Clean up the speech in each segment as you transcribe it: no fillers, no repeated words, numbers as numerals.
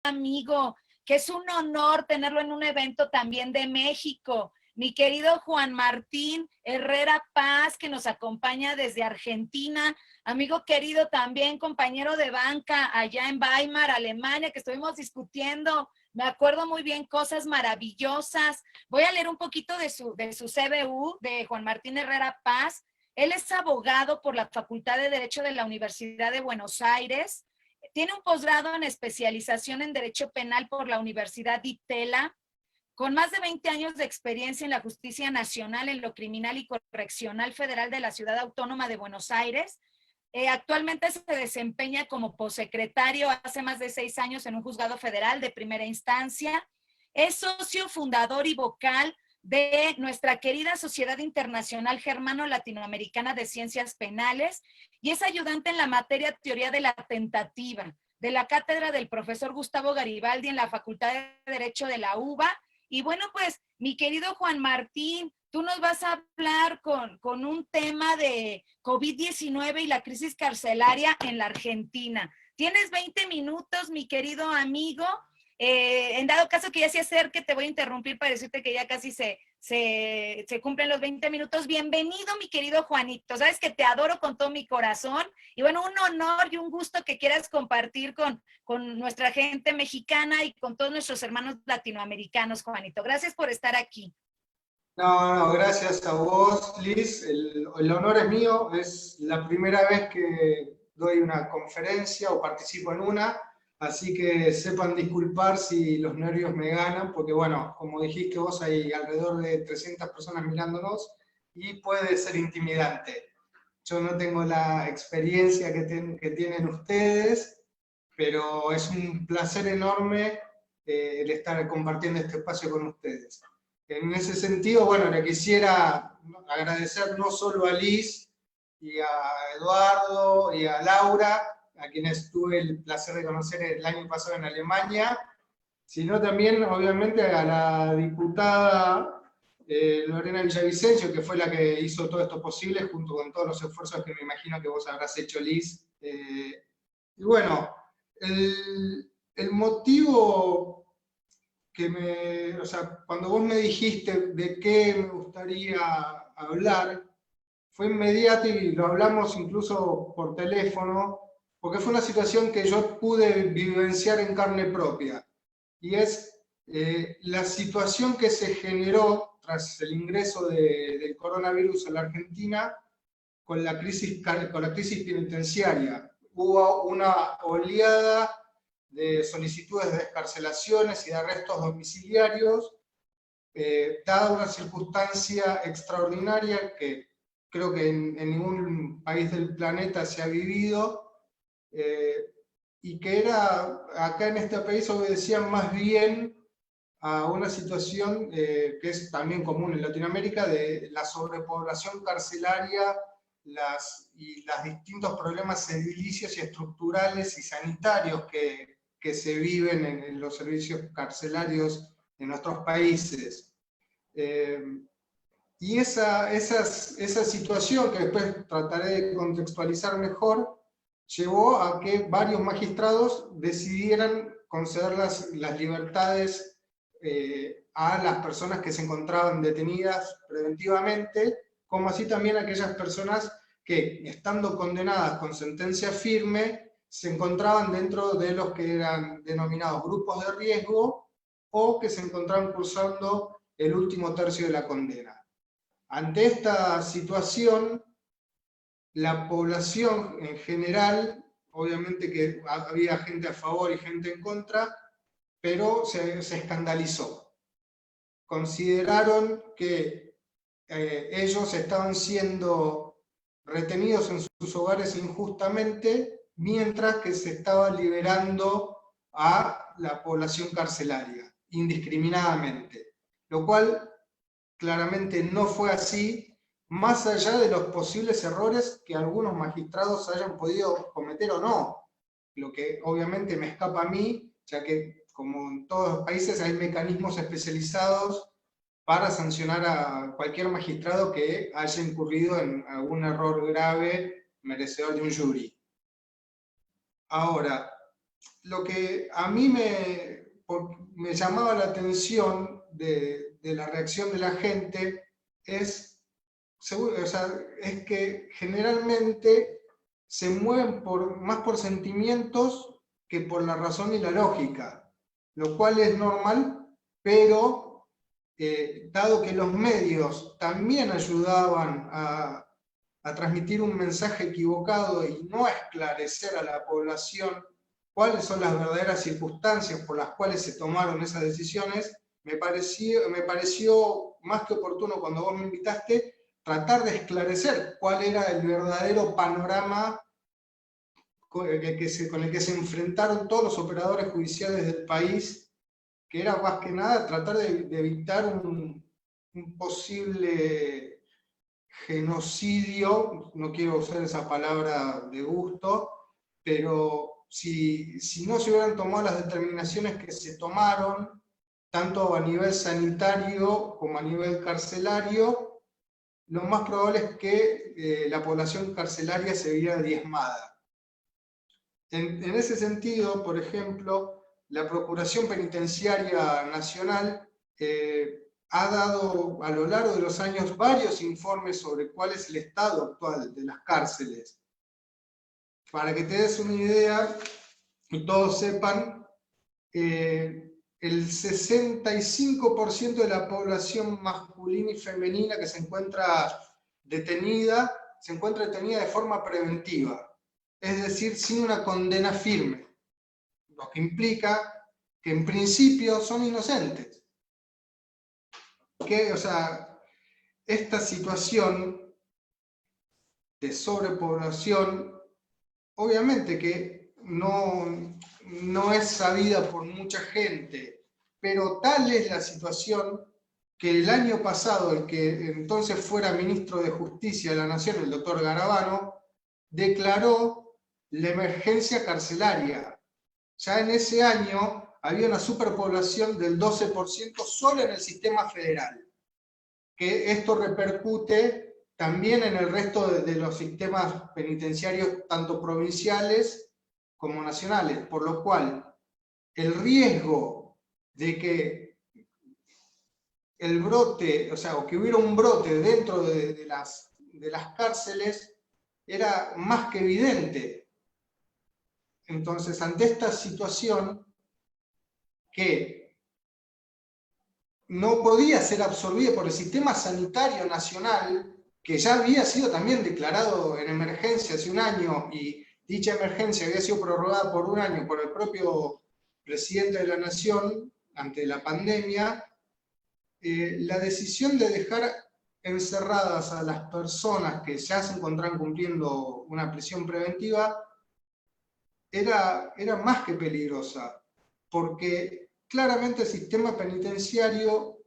amigo, que es un honor tenerlo en un evento también de México. Mi querido Juan Martín Herrera Paz, que nos acompaña desde Argentina, amigo querido también, compañero de banca allá en Weimar, Alemania, que estuvimos discutiendo, me acuerdo muy bien, cosas maravillosas. Voy a leer un poquito de su CBU, de Juan Martín Herrera Paz. Él es abogado por la Facultad de Derecho de la Universidad de Buenos Aires, tiene un posgrado en especialización en Derecho Penal por la Universidad de Itela, con más de 20 años de experiencia en la justicia nacional, en lo criminal y correccional federal de la Ciudad Autónoma de Buenos Aires. Actualmente se desempeña como posecretario hace más de 6 años en un juzgado federal de primera instancia. Es socio fundador y vocal de nuestra querida Sociedad Internacional Germano-Latinoamericana de Ciencias Penales y es ayudante en la materia Teoría de la Tentativa de la cátedra del profesor Gustavo Garibaldi en la Facultad de Derecho de la UBA. Y bueno, pues, mi querido Juan Martín, tú nos vas a hablar con un tema de COVID-19 y la crisis carcelaria en la Argentina. Tienes 20 minutos, mi querido amigo. En dado caso que ya se acerque, te voy a interrumpir para decirte que ya casi se cumplen los 20 minutos. Bienvenido, mi querido Juanito. Sabes que te adoro con todo mi corazón. Y bueno, un honor y un gusto que quieras compartir con nuestra gente mexicana y con todos nuestros hermanos latinoamericanos, Juanito. Gracias por estar aquí. No, gracias a vos, Liz. El honor es mío. Es la primera vez que doy una conferencia o participo en una. Así que sepan disculpar si los nervios me ganan, porque bueno, como dijiste vos, hay alrededor de 300 personas mirándonos y puede ser intimidante. Yo no tengo la experiencia que tienen ustedes, pero es un placer enorme el estar compartiendo este espacio con ustedes. En ese sentido, bueno, le quisiera agradecer no solo a Liz y a Eduardo y a Laura, a quienes tuve el placer de conocer el año pasado en Alemania, sino también, obviamente, a la diputada Lorena Villavicencio, que fue la que hizo todo esto posible, junto con todos los esfuerzos que me imagino que vos habrás hecho, Liz. Y bueno, el motivo o sea, cuando vos me dijiste de qué me gustaría hablar, fue inmediato y lo hablamos incluso por teléfono, porque fue una situación que yo pude vivenciar en carne propia, y es la situación que se generó tras el ingreso del coronavirus a la Argentina con la crisis penitenciaria. Hubo una oleada de solicitudes de excarcelaciones y de arrestos domiciliarios, dada una circunstancia extraordinaria que creo que en ningún país del planeta se ha vivido, y que acá en este país obedecían más bien a una situación que es también común en Latinoamérica, de la sobrepoblación carcelaria y los distintos problemas edilicios y estructurales y sanitarios que se viven en los servicios carcelarios en nuestros países. Y esa situación, que después trataré de contextualizar mejor, llevó a que varios magistrados decidieran conceder las libertades a las personas que se encontraban detenidas preventivamente, como así también a aquellas personas que, estando condenadas con sentencia firme, se encontraban dentro de los que eran denominados grupos de riesgo o que se encontraban cursando el último tercio de la condena. Ante esta situación, la población en general, obviamente que había gente a favor y gente en contra, pero se escandalizó. Consideraron que ellos estaban siendo retenidos en sus hogares injustamente, mientras que se estaba liberando a la población carcelaria, indiscriminadamente. Lo cual claramente no fue así, más allá de los posibles errores que algunos magistrados hayan podido cometer o no, lo que obviamente me escapa a mí, ya que como en todos los países hay mecanismos especializados para sancionar a cualquier magistrado que haya incurrido en algún error grave merecedor de un jury. Ahora, lo que a mí me llamaba la atención de la reacción de la gente es, o sea, es que generalmente se mueven más por sentimientos que por la razón y la lógica, lo cual es normal, pero dado que los medios también ayudaban a transmitir un mensaje equivocado y no a esclarecer a la población cuáles son las verdaderas circunstancias por las cuales se tomaron esas decisiones, me pareció más que oportuno cuando vos me invitaste tratar de esclarecer cuál era el verdadero panorama con el que se enfrentaron todos los operadores judiciales del país, que era más que nada tratar de evitar un posible genocidio, no quiero usar esa palabra de gusto, pero si no se hubieran tomado las determinaciones que se tomaron, tanto a nivel sanitario como a nivel carcelario, lo más probable es que la población carcelaria se viera diezmada. En ese sentido, por ejemplo, la Procuración Penitenciaria Nacional ha dado a lo largo de los años varios informes sobre cuál es el estado actual de las cárceles. Para que te des una idea y todos sepan, el 65% de la población masculina y femenina que se encuentra detenida de forma preventiva, es decir, sin una condena firme, lo que implica que en principio son inocentes. O sea, esta situación de sobrepoblación, obviamente que no es sabida por mucha gente, pero tal es la situación que el año pasado, el que entonces fuera ministro de Justicia de la Nación, el doctor Garabano, declaró la emergencia carcelaria. Ya en ese año había una superpoblación del 12% solo en el sistema federal, que esto repercute también en el resto de los sistemas penitenciarios, tanto provinciales como nacionales, por lo cual el riesgo de que el brote, o sea, o que hubiera un brote dentro de las cárceles era más que evidente. Entonces, ante esta situación que no podía ser absorbida por el sistema sanitario nacional, que ya había sido también declarado en emergencia hace un año, y dicha emergencia había sido prorrogada por un año por el propio presidente de la Nación ante la pandemia, la decisión de dejar encerradas a las personas que ya se encontraban cumpliendo una prisión preventiva era más que peligrosa, porque claramente el sistema penitenciario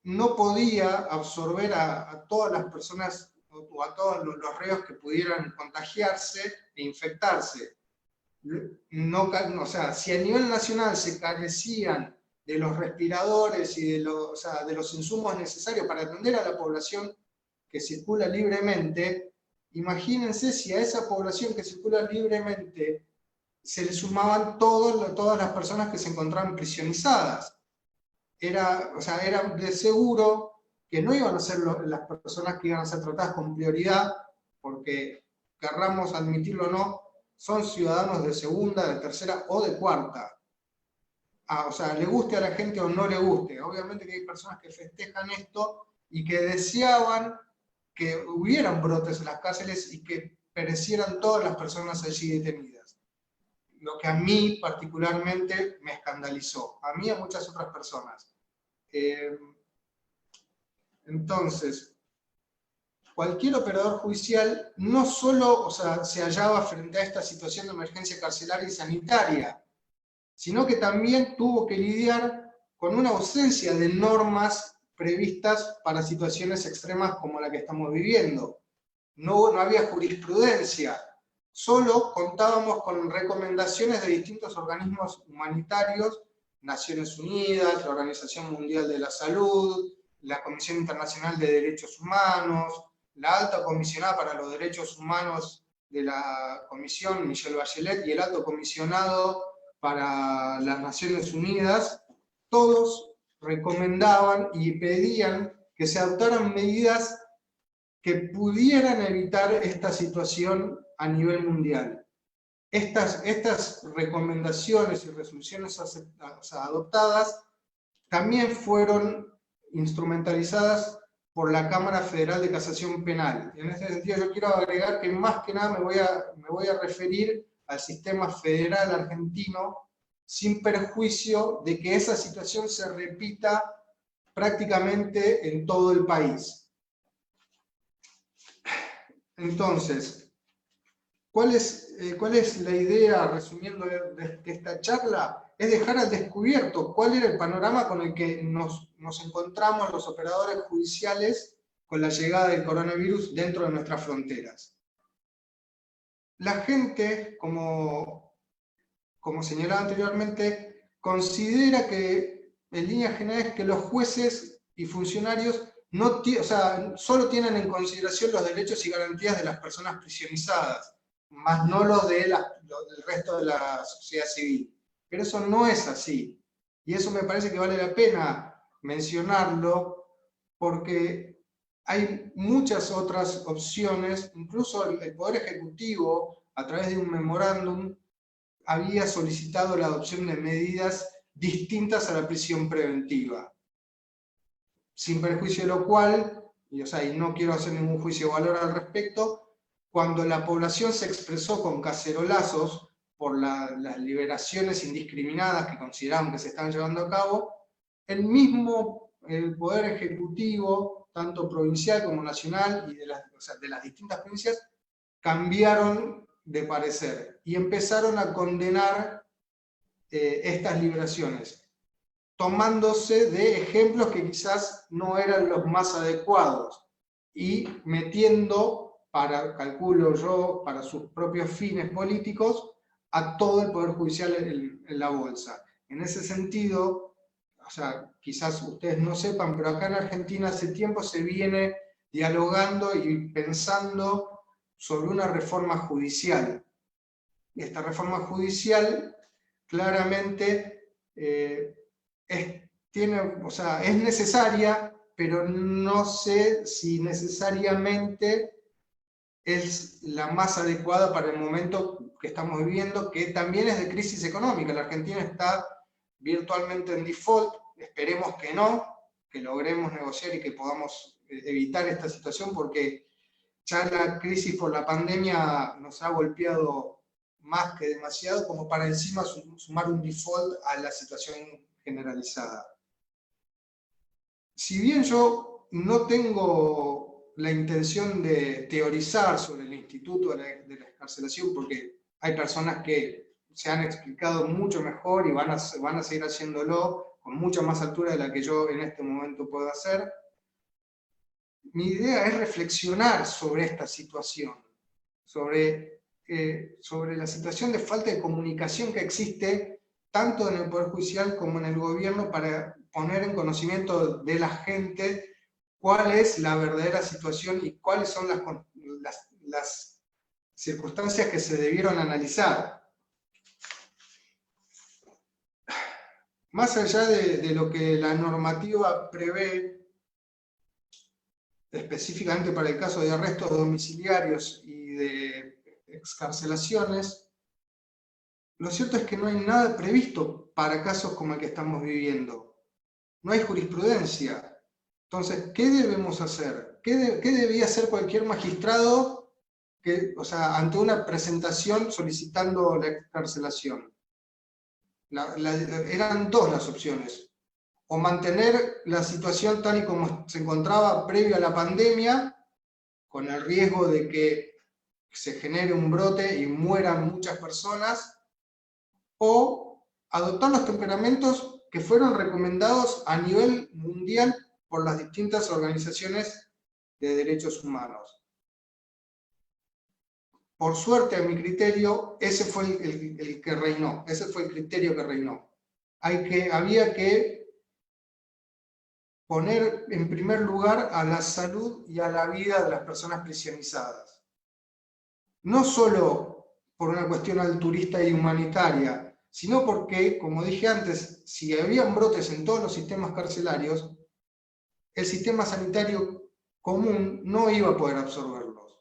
no podía absorber a todas las personas o a todos los reos que pudieran contagiarse e infectarse. O sea, si a nivel nacional se carecían de los respiradores y de los insumos necesarios para atender a la población que circula libremente, imagínense si a esa población que circula libremente se le sumaban todas las personas que se encontraban prisionizadas. Era de seguro que no iban a ser las personas que iban a ser tratadas con prioridad, porque, querramos admitirlo o no, son ciudadanos de segunda, de tercera o de cuarta. O sea, le guste a la gente o no le guste. Obviamente que hay personas que festejan esto y que deseaban que hubieran brotes en las cárceles y que perecieran todas las personas allí detenidas. Lo que a mí particularmente me escandalizó, a mí y a muchas otras personas. Entonces, cualquier operador judicial no solo se hallaba frente a esta situación de emergencia carcelaria y sanitaria, sino que también tuvo que lidiar con una ausencia de normas previstas para situaciones extremas como la que estamos viviendo. No había jurisprudencia, solo contábamos con recomendaciones de distintos organismos humanitarios, Naciones Unidas, la Organización Mundial de la Salud, la Comisión Internacional de Derechos Humanos, la Alta Comisionada para los Derechos Humanos de la Comisión, Michelle Bachelet, y el Alto Comisionado para las Naciones Unidas, todos recomendaban y pedían que se adoptaran medidas que pudieran evitar esta situación a nivel mundial. Estas recomendaciones y resoluciones adoptadas también fueron instrumentalizadas por la Cámara Federal de Casación Penal. En este sentido yo quiero agregar que más que nada me voy a referir al sistema federal argentino, sin perjuicio de que esa situación se repita prácticamente en todo el país. Entonces, ¿cuál es la idea, resumiendo de esta charla? Es dejar al descubierto cuál era el panorama con el que nos encontramos los operadores judiciales con la llegada del coronavirus dentro de nuestras fronteras. La gente, como señalaba anteriormente, considera que, en líneas generales, que los jueces y funcionarios solo tienen en consideración los derechos y garantías de las personas prisionizadas, más no los del resto de la sociedad civil. Pero eso no es así. Y eso me parece que vale la pena mencionarlo, porque hay muchas otras opciones. Incluso el Poder Ejecutivo, a través de un memorándum, había solicitado la adopción de medidas distintas a la prisión preventiva. Sin perjuicio de lo cual, y no quiero hacer ningún juicio de valor al respecto, cuando la población se expresó con cacerolazos por las liberaciones indiscriminadas que consideraban que se estaban llevando a cabo, el Poder Ejecutivo, tanto provincial como nacional, y de las distintas provincias, cambiaron de parecer y empezaron a condenar estas liberaciones, tomándose de ejemplos que quizás no eran los más adecuados y metiendo, calculo yo, para sus propios fines políticos, a todo el Poder Judicial en la bolsa. En ese sentido, quizás ustedes no sepan, pero acá en Argentina hace tiempo se viene dialogando y pensando sobre una reforma judicial. Esta reforma judicial claramente es necesaria, pero no sé si necesariamente es la más adecuada para el momento que estamos viviendo, que también es de crisis económica. La Argentina está virtualmente en default, esperemos que no, que logremos negociar y que podamos evitar esta situación, porque ya la crisis por la pandemia nos ha golpeado más que demasiado como para encima sumar un default a la situación generalizada. Si bien yo no tengo la intención de teorizar sobre el instituto de la excarcelación, porque hay personas que se han explicado mucho mejor y van a seguir haciéndolo con mucha más altura de la que yo en este momento puedo hacer, mi idea es reflexionar sobre esta situación, sobre la situación de falta de comunicación que existe tanto en el Poder Judicial como en el gobierno, para poner en conocimiento de la gente cuál es la verdadera situación y cuáles son las circunstancias que se debieron analizar. Más allá de lo que la normativa prevé, específicamente para el caso de arrestos domiciliarios y de excarcelaciones, lo cierto es que no hay nada previsto para casos como el que estamos viviendo. No hay jurisprudencia. Entonces, ¿qué debemos hacer? ¿Qué debía hacer cualquier magistrado ante una presentación solicitando la excarcelación? Eran dos las opciones. O mantener la situación tal y como se encontraba previo a la pandemia, con el riesgo de que se genere un brote y mueran muchas personas, o adoptar los temperamentos que fueron recomendados a nivel mundial por las distintas organizaciones de derechos humanos. Por suerte, a mi criterio, ese fue el que reinó, ese fue el criterio que reinó. Había que poner en primer lugar a la salud y a la vida de las personas prisionizadas. no solo por una cuestión altruista y humanitaria, sino porque, como dije antes, si habían brotes en todos los sistemas carcelarios, el sistema sanitario común no iba a poder absorberlos.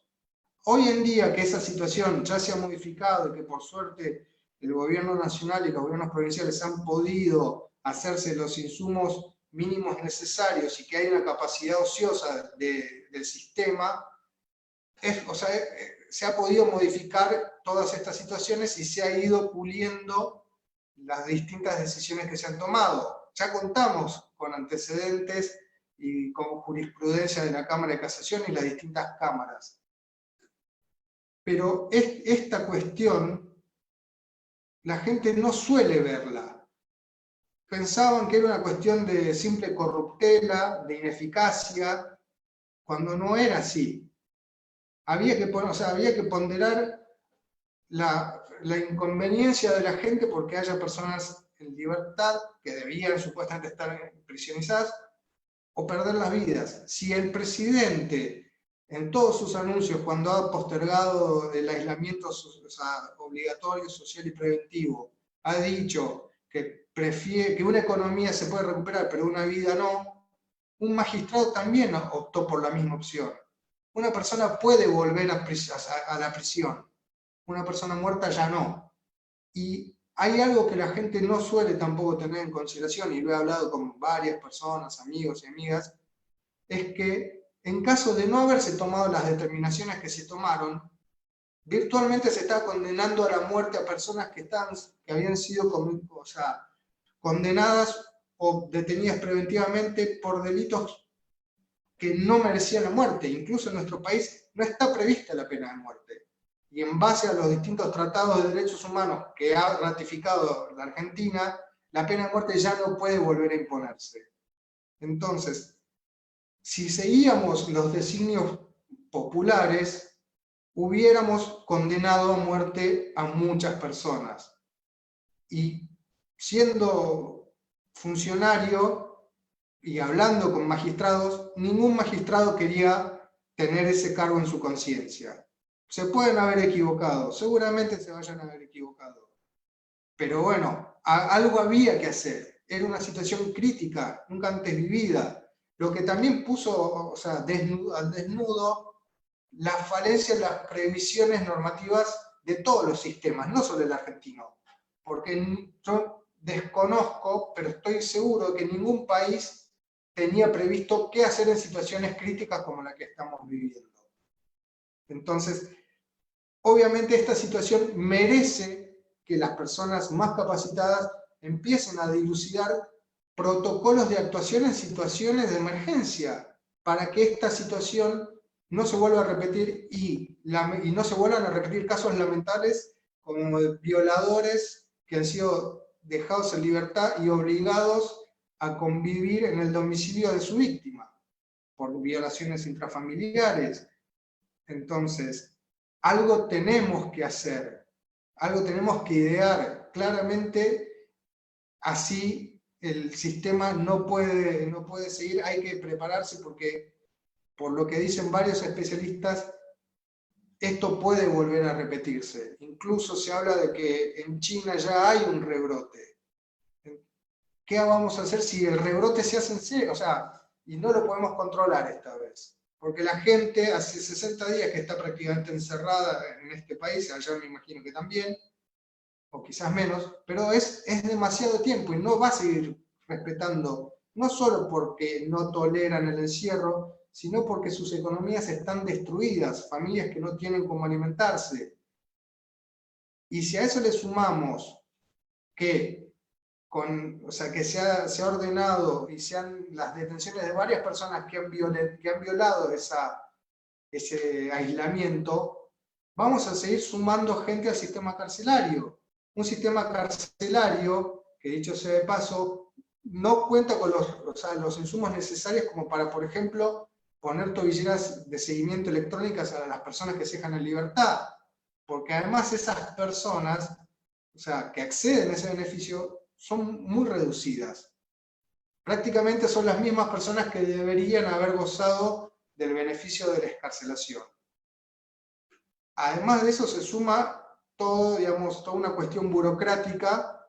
Hoy en día que esa situación ya se ha modificado y que por suerte el gobierno nacional y los gobiernos provinciales han podido hacerse los insumos mínimos necesarios y que hay una capacidad ociosa del sistema, se ha podido modificar todas estas situaciones y se ha ido puliendo las distintas decisiones que se han tomado. Ya contamos con antecedentes y con jurisprudencia de la Cámara de Casación y las distintas cámaras. Pero esta cuestión, la gente no suele verla. Pensaban que era una cuestión de simple corruptela, de ineficacia, cuando no era así. Había que ponderar la inconveniencia de la gente porque haya personas en libertad que debían supuestamente estar prisionizadas o perder las vidas. Si el presidente, en todos sus anuncios, cuando ha postergado el aislamiento obligatorio, social y preventivo, ha dicho que prefiere que una economía se puede recuperar, pero una vida no, un magistrado también optó por la misma opción. Una persona puede volver a la prisión, una persona muerta ya no. Y hay algo que la gente no suele tampoco tener en consideración, y lo he hablado con varias personas, amigos y amigas, es que en caso de no haberse tomado las determinaciones que se tomaron, virtualmente se está condenando a la muerte a personas que habían sido condenadas o detenidas preventivamente por delitos que no merecían la muerte. Incluso en nuestro país no está prevista la pena de muerte. Y en base a los distintos tratados de derechos humanos que ha ratificado la Argentina, la pena de muerte ya no puede volver a imponerse. Entonces, si seguíamos los designios populares, hubiéramos condenado a muerte a muchas personas. Y siendo funcionario y hablando con magistrados, ningún magistrado quería tener ese cargo en su conciencia. Se pueden haber equivocado, seguramente se vayan a haber equivocado. Pero bueno, algo había que hacer. Era una situación crítica, nunca antes vivida. Lo que también puso al desnudo la falencia de las previsiones normativas de todos los sistemas, no solo el argentino. Porque yo desconozco, pero estoy seguro que ningún país tenía previsto qué hacer en situaciones críticas como la que estamos viviendo. Entonces, obviamente esta situación merece que las personas más capacitadas empiecen a dilucidar protocolos de actuación en situaciones de emergencia, para que esta situación no se vuelva a repetir y no se vuelvan a repetir casos lamentables como de violadores que han sido dejados en libertad y obligados a convivir en el domicilio de su víctima por violaciones intrafamiliares. Entonces, algo tenemos que hacer, algo tenemos que idear. Claramente, así el sistema no puede seguir, hay que prepararse porque, por lo que dicen varios especialistas, esto puede volver a repetirse. Incluso se habla de que en China ya hay un rebrote. ¿Qué vamos a hacer si el rebrote se hace en serio? Y no lo podemos controlar esta vez. Porque la gente hace 60 días que está prácticamente encerrada en este país, allá me imagino que también, o quizás menos, pero es demasiado tiempo y no va a seguir respetando, no solo porque no toleran el encierro, sino porque sus economías están destruidas, familias que no tienen cómo alimentarse. Y si a eso le sumamos que se ha ordenado y sean las detenciones de varias personas que han violado ese aislamiento, vamos a seguir sumando gente al sistema carcelario. Un sistema carcelario que, dicho sea de paso, no cuenta con los insumos necesarios como para, por ejemplo, poner tobilleras de seguimiento electrónicas a las personas que se dejan en libertad. Porque además esas personas, que acceden a ese beneficio, son muy reducidas. Prácticamente son las mismas personas que deberían haber gozado del beneficio de la excarcelación. Además de eso se suma todo, digamos, toda una cuestión burocrática,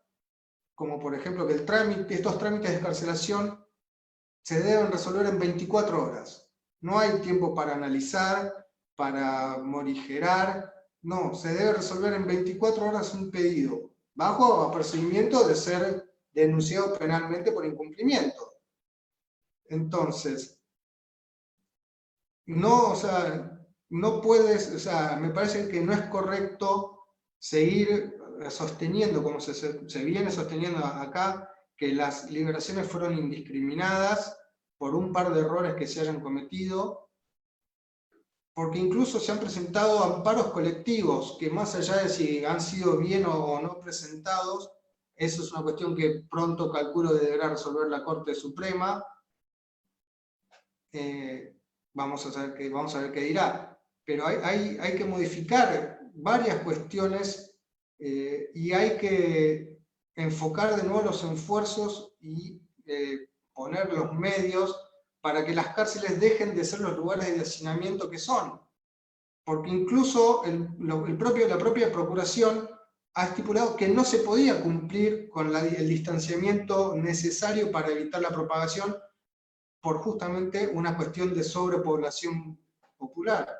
como por ejemplo que estos trámites de excarcelación se deben resolver en 24 horas. No hay tiempo para analizar, para morigerar, no, se debe resolver en 24 horas un pedido, bajo apercibimiento de ser denunciado penalmente por incumplimiento. Entonces, no, o sea, no puedes, o sea, me parece que no es correcto seguir sosteniendo, como se viene sosteniendo acá, que las liberaciones fueron indiscriminadas por un par de errores que se hayan cometido, porque incluso se han presentado amparos colectivos, que más allá de si han sido bien o no presentados, eso es una cuestión que pronto calculo deberá resolver la Corte Suprema. Vamos a ver qué dirá. Pero hay que modificar varias cuestiones y hay que enfocar de nuevo los esfuerzos y poner los medios para que las cárceles dejen de ser los lugares de hacinamiento que son. Porque incluso la propia Procuración ha estipulado que no se podía cumplir con el distanciamiento necesario para evitar la propagación por justamente una cuestión de sobrepoblación popular.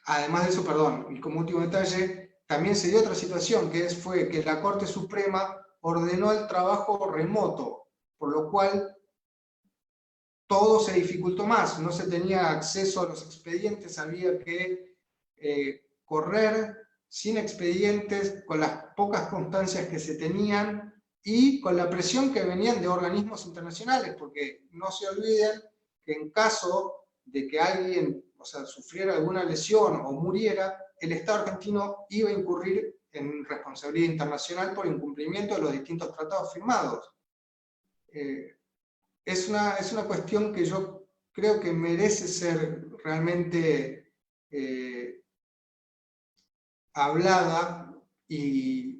Además de eso, perdón, y como último detalle, también se dio otra situación, fue que la Corte Suprema ordenó el trabajo remoto, por lo cual todo se dificultó más, no se tenía acceso a los expedientes, había que correr sin expedientes, con las pocas constancias que se tenían, y con la presión que venían de organismos internacionales, porque no se olviden que en caso de que alguien, o sea, sufriera alguna lesión o muriera, el Estado argentino iba a incurrir en responsabilidad internacional por incumplimiento de los distintos tratados firmados. Es una cuestión que yo creo que merece ser realmente hablada y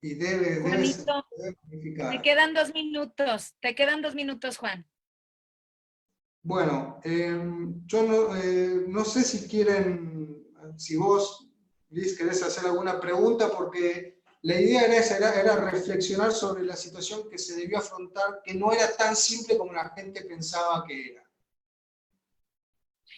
debe Juanito, modificar. te quedan 2 minutos, Juan. Bueno, yo no sé si si vos, Liz, querés hacer alguna pregunta, porque la idea era reflexionar sobre la situación que se debió afrontar, que no era tan simple como la gente pensaba que era.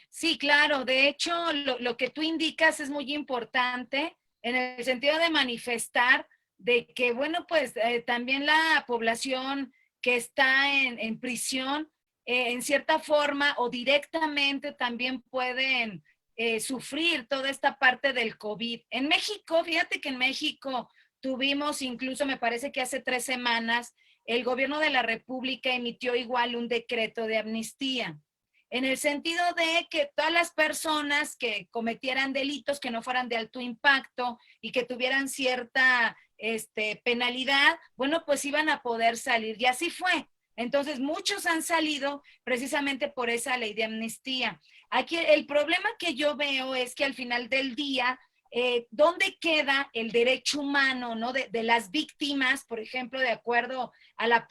Sí, claro. De hecho, lo que tú indicas es muy importante en el sentido de manifestar de que, bueno, pues también la población que está en prisión, en cierta forma o directamente también pueden sufrir toda esta parte del COVID. En México, fíjate que en México tuvimos incluso, me parece que hace 3 semanas, el gobierno de la República emitió igual un decreto de amnistía, en el sentido de que todas las personas que cometieran delitos que no fueran de alto impacto y que tuvieran cierta penalidad, bueno, pues iban a poder salir. Y así fue. Entonces, muchos han salido precisamente por esa ley de amnistía. Aquí el problema que yo veo es que al final del día, ¿dónde queda el derecho humano, ¿no? de las víctimas, por ejemplo, de acuerdo a la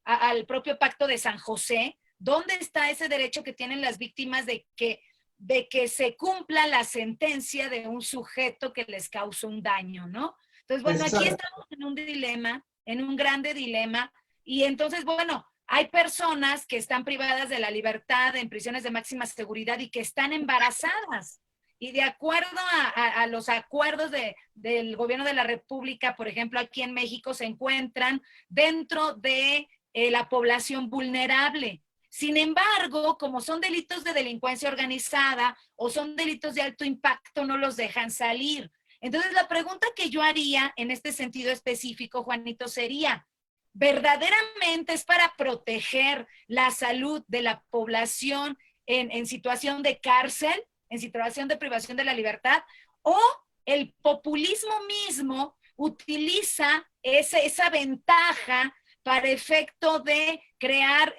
al propio Pacto de San José? ¿Dónde está ese derecho que tienen las víctimas de que se cumpla la sentencia de un sujeto que les causó un daño, ¿no? Entonces, bueno, aquí estamos en un dilema, en un grande dilema, y entonces, bueno, hay personas que están privadas de la libertad en prisiones de máxima seguridad y que están embarazadas. Y de acuerdo a los acuerdos del gobierno de la República, por ejemplo, aquí en México se encuentran dentro de la población vulnerable. Sin embargo, como son delitos de delincuencia organizada o son delitos de alto impacto, no los dejan salir. Entonces, la pregunta que yo haría en este sentido específico, Juanito, sería, ¿verdaderamente es para proteger la salud de la población en situación de cárcel, en situación de privación de la libertad? ¿O el populismo mismo utiliza esa ventaja para efecto de crear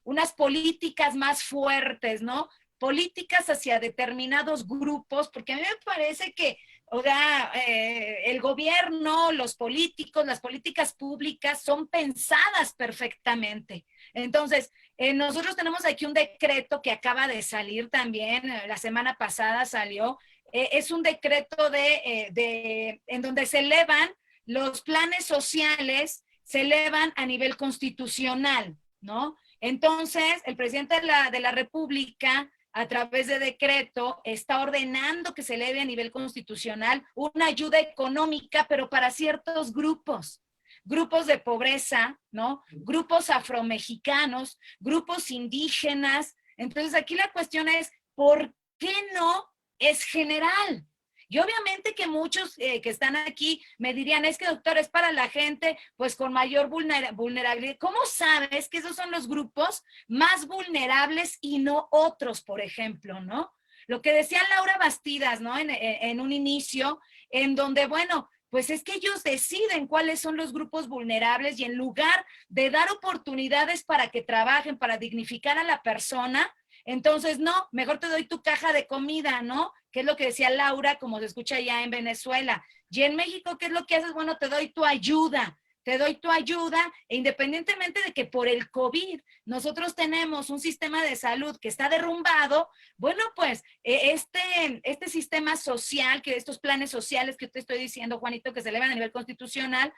unas políticas más fuertes, ¿no? Políticas hacia determinados grupos, porque a mí me parece que O sea, el gobierno, los políticos, las políticas públicas son pensadas perfectamente. Entonces, nosotros tenemos aquí un decreto que acaba de salir también, la semana pasada salió, es un decreto en donde se elevan los planes sociales, se elevan a nivel constitucional, ¿no? Entonces, el presidente de la República, a través de decreto, está ordenando que se eleve a nivel constitucional una ayuda económica, pero para ciertos grupos, grupos de pobreza, ¿no? Grupos afromexicanos, grupos indígenas. Entonces, aquí la cuestión es, ¿por qué no es general? Y obviamente que muchos que están aquí me dirían, es que doctor, es para la gente pues con mayor vulnerabilidad. ¿Cómo sabes que esos son los grupos más vulnerables y no otros, por ejemplo, ¿no? Lo que decía Laura Bastidas, ¿no? En un inicio, en donde, bueno, pues es que ellos deciden cuáles son los grupos vulnerables y en lugar de dar oportunidades para que trabajen, para dignificar a la persona, entonces, no, mejor te doy tu caja de comida, ¿no? Que es lo que decía Laura, como se escucha allá en Venezuela. Y en México, ¿qué es lo que haces? Bueno, te doy tu ayuda, e independientemente de que por el COVID nosotros tenemos un sistema de salud que está derrumbado, bueno, pues este sistema social, que estos planes sociales que te estoy diciendo, Juanito, que se elevan a nivel constitucional,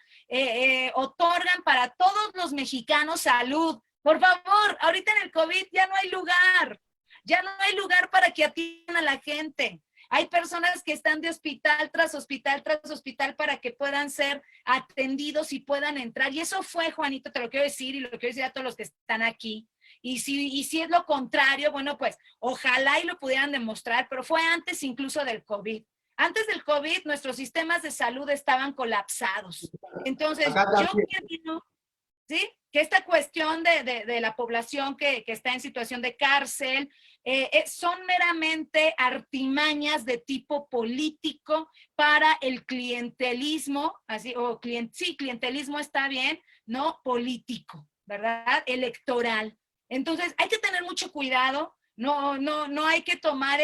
otorgan para todos los mexicanos salud. Por favor, ahorita en el COVID ya no hay lugar para que atiendan a la gente. Hay personas que están de hospital tras hospital tras hospital para que puedan ser atendidos y puedan entrar. Y eso fue, Juanito, te lo quiero decir y lo quiero decir a todos los que están aquí. Y si es lo contrario, bueno, pues ojalá y lo pudieran demostrar, pero fue antes incluso del COVID. Antes del COVID, nuestros sistemas de salud estaban colapsados. Entonces, yo quiero, ¿sí? Que esta cuestión de la población que está en situación de cárcel son meramente artimañas de tipo político para el clientelismo, así, sí, clientelismo está bien, ¿no? Político, ¿verdad? Electoral. Entonces, hay que tener mucho cuidado. No hay que tomar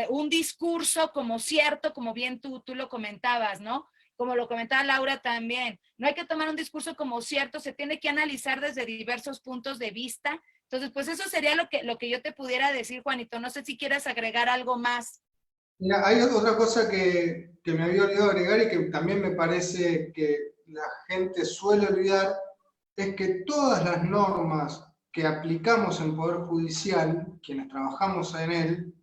un discurso como cierto, como bien tú lo comentabas, ¿no? Como lo comentaba Laura también, no hay que tomar un discurso como cierto, se tiene que analizar desde diversos puntos de vista. Entonces, pues eso sería lo que yo te pudiera decir, Juanito. No sé si quieres agregar algo más. Mira, hay otra cosa que me había olvidado agregar y que también me parece que la gente suele olvidar, es que todas las normas que aplicamos en Poder Judicial, quienes trabajamos en él,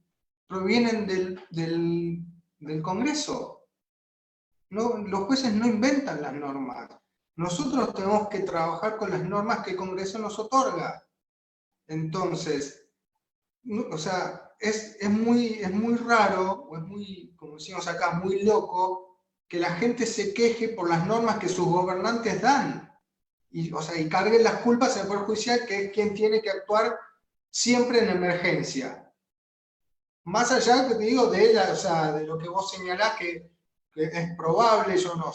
provienen del Congreso. No, los jueces no inventan las normas. Nosotros tenemos que trabajar con las normas que el Congreso nos otorga. Entonces, o sea, es muy raro, o es muy, como decimos acá, muy loco, que la gente se queje por las normas que sus gobernantes dan. Y carguen las culpas al Poder Judicial, que es quien tiene que actuar siempre en emergencia. Más allá, que te digo, de lo que vos señalás, que es probable, yo no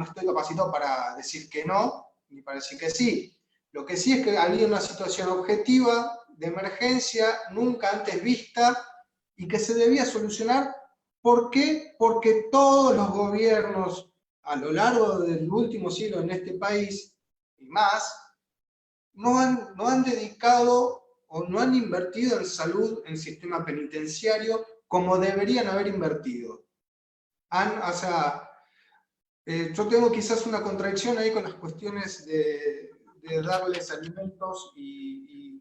estoy capacitado para decir que no, ni para decir que sí. Lo que sí es que había una situación objetiva, de emergencia, nunca antes vista, y que se debía solucionar. ¿Por qué? Porque todos los gobiernos a lo largo del último siglo en este país, y más, no han dedicado o no han invertido en salud, en sistema penitenciario, como deberían haber invertido. Yo tengo quizás una contradicción ahí con las cuestiones de darles alimentos y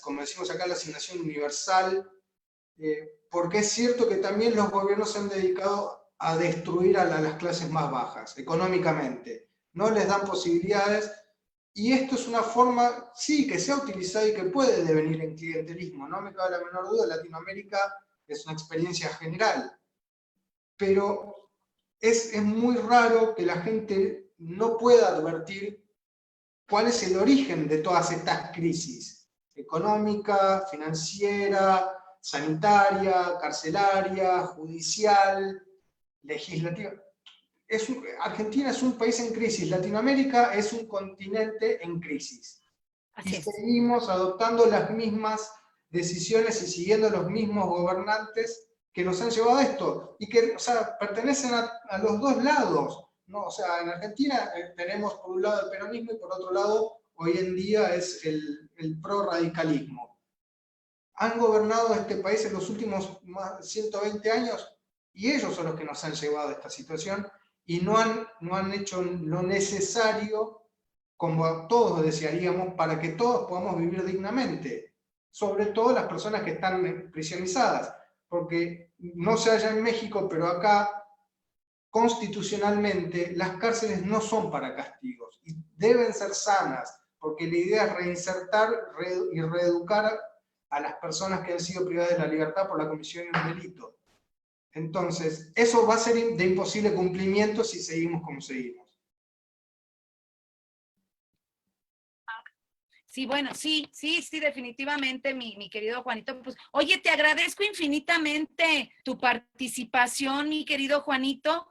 como decimos acá, la asignación universal, porque es cierto que también los gobiernos se han dedicado a destruir a las clases más bajas, económicamente. No les dan posibilidades, y esto es una forma, sí, que se ha utilizado y que puede devenir en clientelismo, no me cabe la menor duda. Latinoamérica es una experiencia general, pero es muy raro que la gente no pueda advertir cuál es el origen de todas estas crisis: económica, financiera, sanitaria, carcelaria, judicial, legislativa. Argentina es un país en crisis, Latinoamérica es un continente en crisis. Así y seguimos adoptando las mismas decisiones y siguiendo los mismos gobernantes que nos han llevado a esto, y que, o sea, pertenecen a los dos lados, ¿no? O sea, en Argentina tenemos por un lado el peronismo y por otro lado, hoy en día es el pro-radicalismo. Han gobernado este país en los últimos 120 años y ellos son los que nos han llevado a esta situación y no han hecho lo necesario, como todos desearíamos, para que todos podamos vivir dignamente, sobre todo las personas que están prisionizadas, porque no sé allá en México, pero acá constitucionalmente las cárceles no son para castigos y deben ser sanas, porque la idea es reinsertar y reeducar a las personas que han sido privadas de la libertad por la comisión de un delito. Entonces, eso va a ser de imposible cumplimiento si seguimos como seguimos. Sí, bueno, sí, definitivamente, mi querido Juanito. Pues, oye, te agradezco infinitamente tu participación, mi querido Juanito.